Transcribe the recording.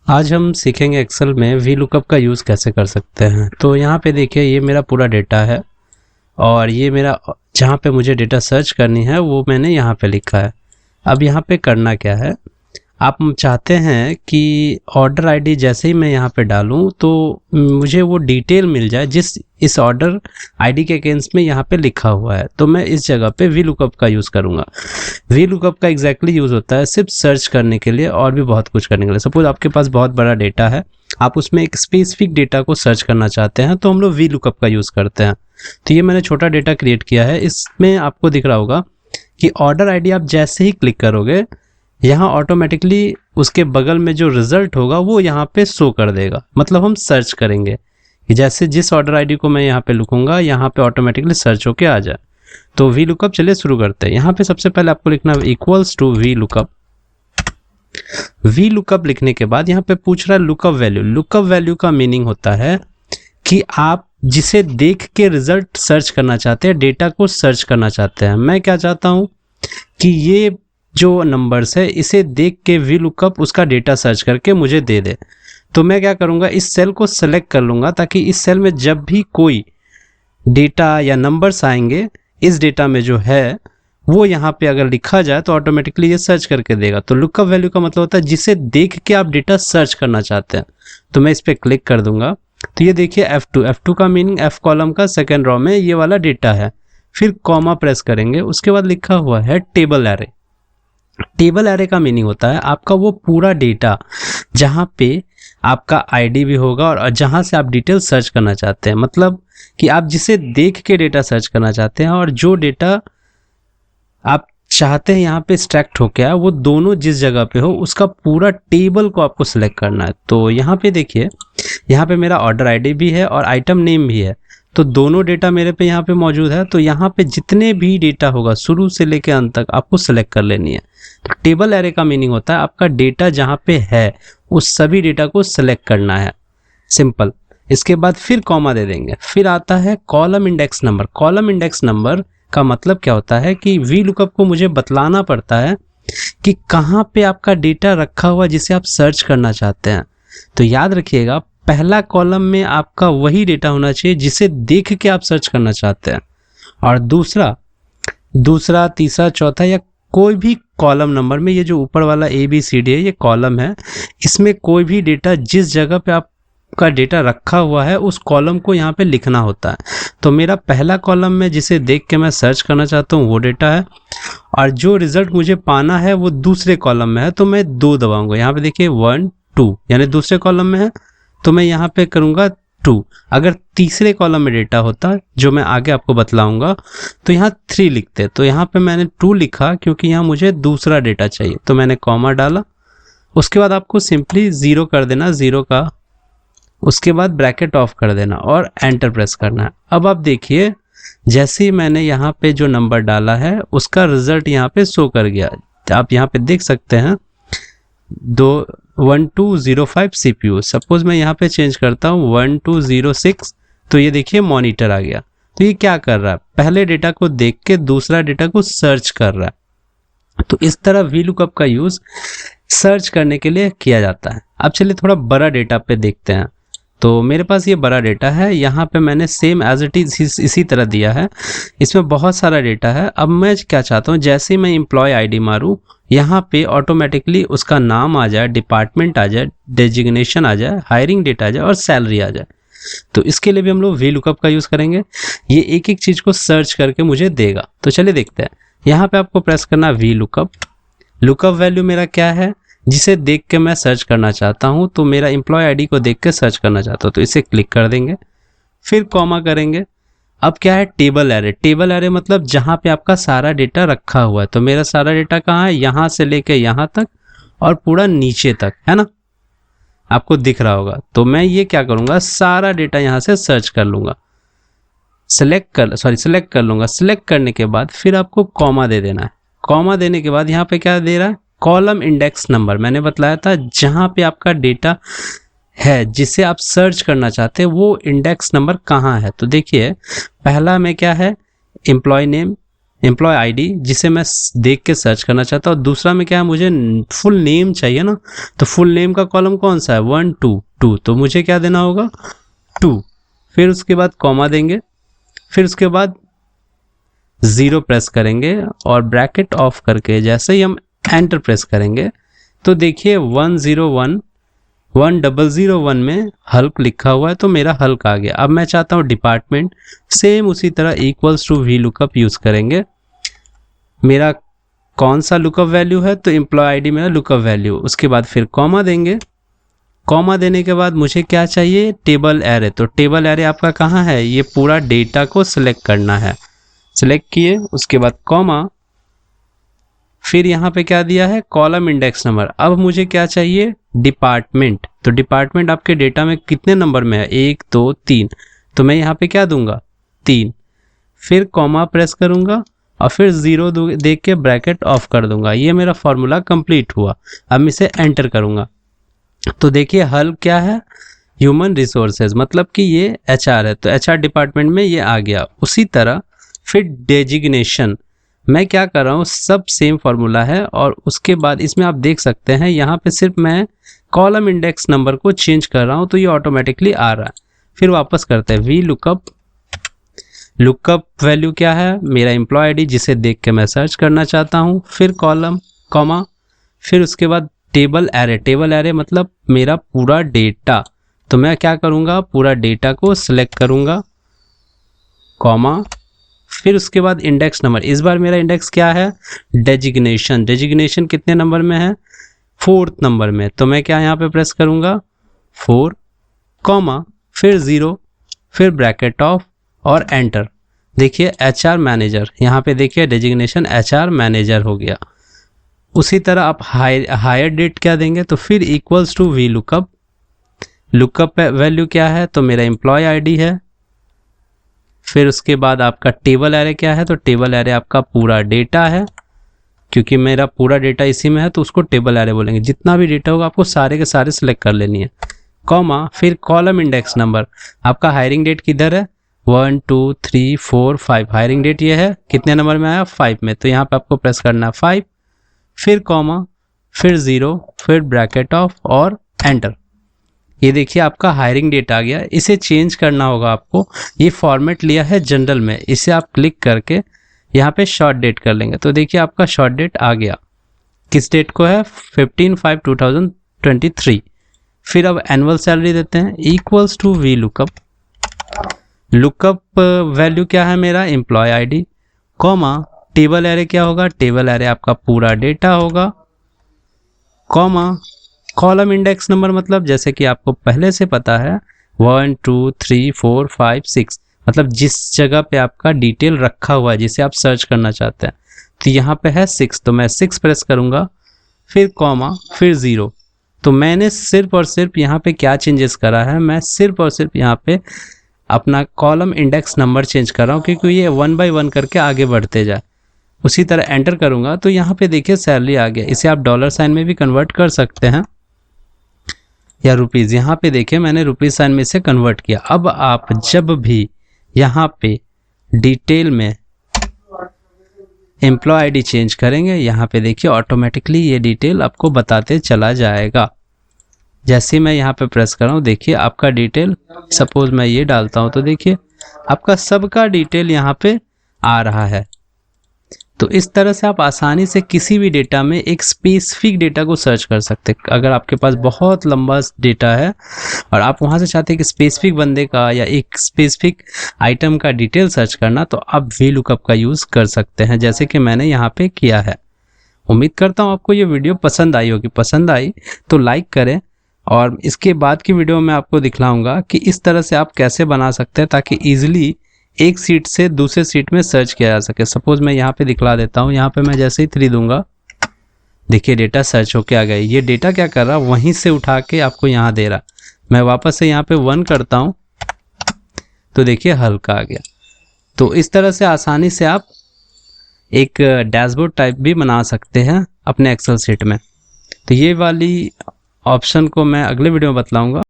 आज हम सीखेंगे एक्सेल में वी लुकअप का यूज़ कैसे कर सकते हैं। तो यहाँ पे देखिए ये मेरा पूरा डेटा है और ये मेरा जहाँ पे मुझे डेटा सर्च करनी है वो मैंने यहाँ पे लिखा है। अब यहाँ पे करना क्या है, आप चाहते हैं कि ऑर्डर आईडी जैसे ही मैं यहाँ पे डालूं तो मुझे वो डिटेल मिल जाए जिस इस ऑर्डर आईडी के अगेंस्ट में यहाँ पे लिखा हुआ है। तो मैं इस जगह पे वी लुकअप का यूज़ करूँगा। वी लुकअप का एग्जैक्टली यूज़ होता है सिर्फ सर्च करने के लिए और भी बहुत कुछ करने के लिए। सपोज आपके पास बहुत बड़ा डेटा है, आप उसमें एक स्पेसिफिक डेटा को सर्च करना चाहते हैं तो हम लोग वी लुकअप का यूज़ करते हैं। तो ये मैंने छोटा डेटा क्रिएट किया है, इसमें आपको दिख रहा होगा कि ऑर्डर आईडी आप जैसे ही क्लिक करोगे यहाँ ऑटोमेटिकली उसके बगल में जो रिजल्ट होगा वो यहाँ पे शो कर देगा। मतलब हम सर्च करेंगे कि जैसे जिस ऑर्डर आईडी को मैं यहाँ पे लिखूंगा यहाँ पे ऑटोमेटिकली सर्च होके आ जाए। तो वी लुकअप चलिए शुरू करते हैं। यहाँ पे सबसे पहले आपको लिखना है equals to V lookup. V lookup लिखने के बाद यहाँ पे पूछ रहा है लुकअप वैल्यू। लुकअप वैल्यू का मीनिंग होता है कि आप जिसे देख के रिजल्ट सर्च करना चाहते हैं, डेटा को सर्च करना चाहते हैं। मैं क्या चाहता हूँ कि ये जो नंबर्स है इसे देख के वी लुकअप उसका डेटा सर्च करके मुझे दे दे। तो मैं क्या करूँगा, इस सेल को सेलेक्ट कर लूँगा ताकि इस सेल में जब भी कोई डेटा या नंबर्स आएंगे इस डेटा में जो है वो यहाँ पे अगर लिखा जाए तो ऑटोमेटिकली ये सर्च करके देगा। तो लुकअप वैल्यू का मतलब होता है जिसे देख के आप डेटा सर्च करना चाहते हैं। तो मैं इस पर क्लिक कर दूंगा तो ये देखिए F2 का मीनिंग F कॉलम का सेकेंड रो में ये वाला डेटा है। फिर कॉमा प्रेस करेंगे, उसके बाद लिखा हुआ है टेबल एरे। टेबल एरे का मीनिंग होता है आपका वो पूरा डेटा जहाँ पे आपका आईडी भी होगा और जहाँ से आप डिटेल सर्च करना चाहते हैं। मतलब कि आप जिसे देख के डेटा सर्च करना चाहते हैं और जो डेटा आप चाहते हैं यहाँ पे एक्सट्रैक्ट हो क्या वो दोनों जिस जगह पे हो उसका पूरा टेबल को आपको सिलेक्ट करना है। तो यहाँ पे देखिए यहाँ पे मेरा ऑर्डर आईडी भी है और आइटम नेम भी है, तो दोनों डेटा मेरे पे यहाँ पे मौजूद है। तो यहाँ पे जितने भी डेटा होगा शुरू से लेकर अंत तक आपको सिलेक्ट कर लेनी है। तो टेबल एरे का मीनिंग होता है आपका डेटा जहाँ पे है उस सभी डेटा को सिलेक्ट करना है, सिंपल। इसके बाद फिर कॉमा दे देंगे। फिर आता है column index number. Column index number का मतलब क्या होता है कि वी लुकअप को मुझे बतलाना पड़ता है कि कहाँ पे आपका डेटा रखा हुआ जिसे आप सर्च करना चाहते हैं। तो याद रखिएगा पहला कॉलम में आपका वही डेटा होना चाहिए जिसे देख के आप सर्च करना चाहते हैं, और दूसरा तीसरा चौथा या कोई भी कॉलम नंबर में ये जो ऊपर वाला ABCD है ये कॉलम है, इसमें कोई भी डेटा जिस जगह पे आपका डेटा रखा हुआ है उस कॉलम को यहाँ पे लिखना होता है। तो मेरा पहला कॉलम में जिसे देख के मैं सर्च करना चाहता हूँ वो डेटा है, और जो रिजल्ट मुझे पाना है वो दूसरे कॉलम में है। तो मैं 2 दबाऊंगा, यहाँ पे देखिए 1 2 यानी दूसरे कॉलम में है तो मैं यहाँ पे करूँगा 2। अगर तीसरे कॉलम में डेटा होता जो मैं आगे आपको बतलाऊंगा तो यहाँ 3 लिखते। तो यहाँ पे मैंने 2 लिखा क्योंकि यहाँ मुझे दूसरा डेटा चाहिए, तो मैंने कॉमा डाला। उसके बाद आपको सिंपली 0 कर देना, 0 का, उसके बाद ब्रैकेट ऑफ कर देना और एंटर प्रेस करना है। अब आप देखिए जैसे ही मैंने यहाँ पे जो नंबर डाला है उसका रिजल्ट यहाँ पे शो कर गया। आप यहाँ पे देख सकते हैं 1205 CPU। सपोज मैं यहाँ पे चेंज करता हूँ 1206, तो ये देखिए मॉनिटर आ गया। तो ये क्या कर रहा है, पहले डेटा को देख के दूसरा डेटा को सर्च कर रहा है। तो इस तरह वी लुकअप का यूज सर्च करने के लिए किया जाता है। अब चलिए थोड़ा बड़ा डेटा पे देखते हैं। तो मेरे पास ये बड़ा डेटा है, यहाँ पे मैंने सेम एज इट इज इसी तरह दिया है, इसमें बहुत सारा डेटा है। अब मैं क्या चाहता हूँ जैसे ही मैं एम्प्लॉय आईडी मारूँ यहाँ पे ऑटोमेटिकली उसका नाम आ जाए, डिपार्टमेंट आ जाए, डेजिग्नेशन आ जाए, हायरिंग डेट आ जाए और सैलरी आ जाए। तो इसके लिए भी हम लोग वी लुकअप का यूज़ करेंगे। ये एक एक चीज़ को सर्च करके मुझे देगा। तो चलिए देखते हैं। यहाँ पे आपको प्रेस करना वी लुकअप। लुकअप वैल्यू मेरा क्या है, जिसे देख के मैं सर्च करना चाहता हूँ। तो मेरा एम्प्लॉय आईडी को देख के सर्च करना चाहता हूँ तो इसे क्लिक कर देंगे, फिर कॉमा करेंगे। अब क्या है, टेबल एरे। टेबल एरे मतलब जहाँ पे आपका सारा डेटा रखा हुआ है। तो मेरा सारा डेटा कहाँ है, यहाँ से लेके यहाँ तक और पूरा नीचे तक, है ना, आपको दिख रहा होगा। तो मैं ये क्या करूँगा, सारा डेटा यहाँ से सर्च कर लूँगा, सिलेक्ट कर लूँगा। सिलेक्ट करने के बाद फिर आपको कॉमा दे देना है। कॉमा देने के बाद यहाँ पे क्या दे रहा है, कॉलम इंडेक्स नंबर। मैंने बताया था जहाँ पे आपका डेटा है जिसे आप सर्च करना चाहते हैं वो इंडेक्स नंबर कहाँ है। तो देखिए पहला में क्या है, एम्प्लॉय नेम, एम्प्लॉय आईडी जिसे मैं देख के सर्च करना चाहता हूँ। दूसरा में क्या है, मुझे फुल नेम चाहिए ना, तो फुल नेम का कॉलम कौन सा है, 1 2 2, तो मुझे क्या देना होगा 2, फिर उसके बाद कॉमा देंगे, फिर उसके बाद 0 प्रेस करेंगे और ब्रैकेट ऑफ करके जैसे ही हम एंटर प्रेस करेंगे तो देखिए 1001 में हल्क लिखा हुआ है, तो मेरा हल्क आ गया। अब मैं चाहता हूँ डिपार्टमेंट, सेम उसी तरह equals to V lookup use करेंगे। मेरा कौन सा लुकअप वैल्यू है, तो एम्प्लॉय आईडी मेरा लुकअप वैल्यू, उसके बाद फिर कॉमा देंगे। कॉमा देने के बाद मुझे क्या चाहिए, टेबल एरे। तो टेबल एरे आपका कहाँ है, ये पूरा डेटा को सिलेक्ट करना है। सिलेक्ट किए, उसके बाद कॉमा, फिर यहाँ पे क्या दिया है, कॉलम इंडेक्स नंबर। अब मुझे क्या चाहिए, डिपार्टमेंट। तो डिपार्टमेंट आपके डेटा में कितने नंबर में है, 1 2 3, तो मैं यहाँ पे क्या दूंगा 3, फिर कॉमा प्रेस करूंगा और फिर 0 देख के ब्रैकेट ऑफ कर दूंगा। ये मेरा फॉर्मूला कंप्लीट हुआ। अब मैं इसे एंटर करूंगा तो देखिए हल क्या है, ह्यूमन रिसोर्सेज, मतलब कि ये HR है, तो HR डिपार्टमेंट में ये आ गया। उसी तरह फिर डेजिग्नेशन, मैं क्या कर रहा हूँ, सब सेम फार्मूला है और उसके बाद इसमें आप देख सकते हैं यहाँ पे सिर्फ मैं कॉलम इंडेक्स नंबर को चेंज कर रहा हूँ, तो ये ऑटोमेटिकली आ रहा है। फिर वापस करते हैं वी लुकअप, लुकअप वैल्यू क्या है, मेरा एम्प्लॉय आईडी जिसे देख के मैं सर्च करना चाहता हूँ, फिर कॉलम कॉमा, फिर उसके बाद टेबल एरे। टेबल एरे मतलब मेरा पूरा डेटा, तो मैं क्या करूँगा, पूरा डेटा को सिलेक्ट करूँगा, कॉमा, फिर उसके बाद इंडेक्स नंबर। इस बार मेरा इंडेक्स क्या है, डेजिग्नेशन। डेजिग्नेशन कितने नंबर में है, 4th नंबर में, तो मैं क्या यहाँ पे प्रेस करूँगा 4, कॉमा, फिर 0, फिर ब्रैकेट ऑफ और एंटर। देखिए HR मैनेजर, यहाँ पे देखिए डेजिग्नेशन HR मैनेजर हो गया। उसी तरह आप हायर डेट क्या देंगे, तो फिर equals to V lookup. Lookup value क्या है, तो मेरा एम्प्लॉय आईडी है। फिर उसके बाद आपका टेबल एरे क्या है, तो टेबल एरे आपका पूरा डेटा है, क्योंकि मेरा पूरा डेटा इसी में है तो उसको टेबल एरे बोलेंगे। जितना भी डेटा होगा आपको सारे के सारे सिलेक्ट कर लेनी है, कॉमा, फिर कॉलम इंडेक्स नंबर। आपका हायरिंग डेट किधर है, 1 2 3 4 5, हायरिंग डेट ये है, कितने नंबर में आया 5 में, तो यहाँ पे आपको प्रेस करना है 5, फिर कॉमा, फिर 0, फिर ब्रैकेट ऑफ और एंटर। ये देखिए आपका हायरिंग डेट आ गया। इसे चेंज करना होगा आपको, ये फॉर्मेट लिया है जनरल में, इसे आप क्लिक करके यहाँ पे शॉर्ट डेट कर लेंगे, तो देखिए आपका शॉर्ट डेट आ गया। किस डेट को है, 15/5/2023। फिर अब एनुअल सैलरी देते हैं, equals to V lookup. Lookup value क्या है मेरा, employee ID, comma, table array क्या होगा, टेबल एरे आपका पूरा डेटा होगा, कॉमा, कॉलम इंडेक्स नंबर मतलब जैसे कि आपको पहले से पता है 1 2 3 4 5 6, मतलब जिस जगह पे आपका डिटेल रखा हुआ है जिसे आप सर्च करना चाहते हैं, तो यहाँ पे है 6, तो मैं 6 प्रेस करूँगा, फिर कॉमा, फिर 0। तो मैंने सिर्फ और सिर्फ यहाँ पे क्या चेंजेस करा है, मैं सिर्फ और सिर्फ यहाँ पे अपना कॉलम इंडेक्स नंबर चेंज कर रहा हूँ, क्योंकि ये 1 by 1 करके आगे बढ़ते जाए। उसी तरह एंटर करूँगा तो यहाँ पे देखिए सैलरी आ गया। इसे आप $साइन में भी कन्वर्ट कर सकते हैं या रुपीज़। यहाँ पे देखिए मैंने रुपीज़ साइन में इसे कन्वर्ट किया। अब आप जब भी यहाँ पे डिटेल में एम्प्लॉय आईडी चेंज करेंगे, यहाँ पे देखिए ऑटोमेटिकली ये डिटेल आपको बताते चला जाएगा। जैसे मैं यहाँ पे प्रेस कर रहा हूँ, देखिए आपका डिटेल, सपोज मैं ये डालता हूँ तो देखिए आपका सबका डिटेल यहाँ पे आ रहा है। तो इस तरह से आप आसानी से किसी भी डेटा में एक स्पेसिफिक डेटा को सर्च कर सकते हैं। अगर आपके पास बहुत लंबा डेटा है और आप वहाँ से चाहते हैं कि स्पेसिफिक बंदे का या एक स्पेसिफिक आइटम का डिटेल सर्च करना, तो आप वी लुकअप का यूज़ कर सकते हैं, जैसे कि मैंने यहाँ पे किया है। उम्मीद करता हूँ आपको ये वीडियो पसंद आई होगी। पसंद आई तो लाइक करें, और इसके बाद की वीडियो में आपको दिखलाऊंगा कि इस तरह से आप कैसे बना सकते हैं ताकि ईजिली एक सीट से दूसरे सीट में सर्च किया जा सके। सपोज मैं यहाँ पे दिखला देता हूँ, यहाँ पे मैं जैसे ही 3 दूंगा, देखिए डेटा सर्च होके आ गया। ये डेटा क्या कर रहा है, वहीं से उठा के आपको यहाँ दे रहा। मैं वापस से यहाँ पे 1 करता हूँ तो देखिए हल्का आ गया। तो इस तरह से आसानी से आप एक डैशबोर्ड टाइप भी बना सकते हैं अपने एक्सेल शीट में। तो ये वाली ऑप्शन को मैं अगले वीडियो में बतलाऊंगा।